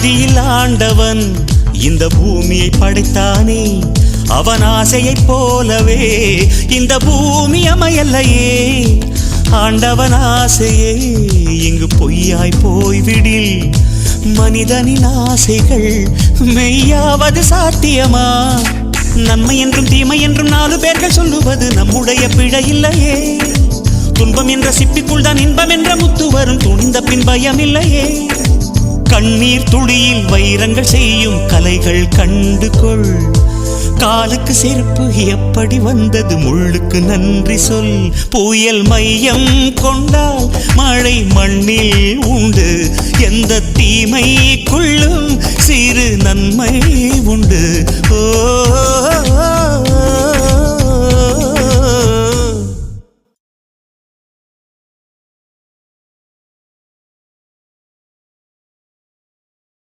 ஆதியில் ஆண்டவன் இந்த பூமியை படைத்தானே, அவன் ஆசையைப் போலவே இந்த பூமி அமையல்லையே. ஆண்டவன் ஆசையே இங்கு பொய்யாய் போய்விடில், மனிதனின் ஆசைகள் மெய்யாவது சாத்தியமா? நன்மை என்றும் தீமை என்றும் 4 பேர்கள் சொல்லுவது நம்முடைய பிழை இல்லையே. துன்பம் என்ற சிப்பிக்குள் தான் இன்பம் என்ற முத்து வரும், துணிந்த பின் பயம் இல்லையே. கண்ணீர் துளியில் வைரங்கள் செய்யும் கலைகள் கண்டு கொள். காலுக்கு செருப்பு எப்படி வந்தது, முள்ளுக்கு நன்றி சொல். புயல் மையம் கொண்டால் மழை மண்ணில் உண்டு, எந்த தீமைக்குள்ளும் சிறு நன்மை உண்டு. ஓ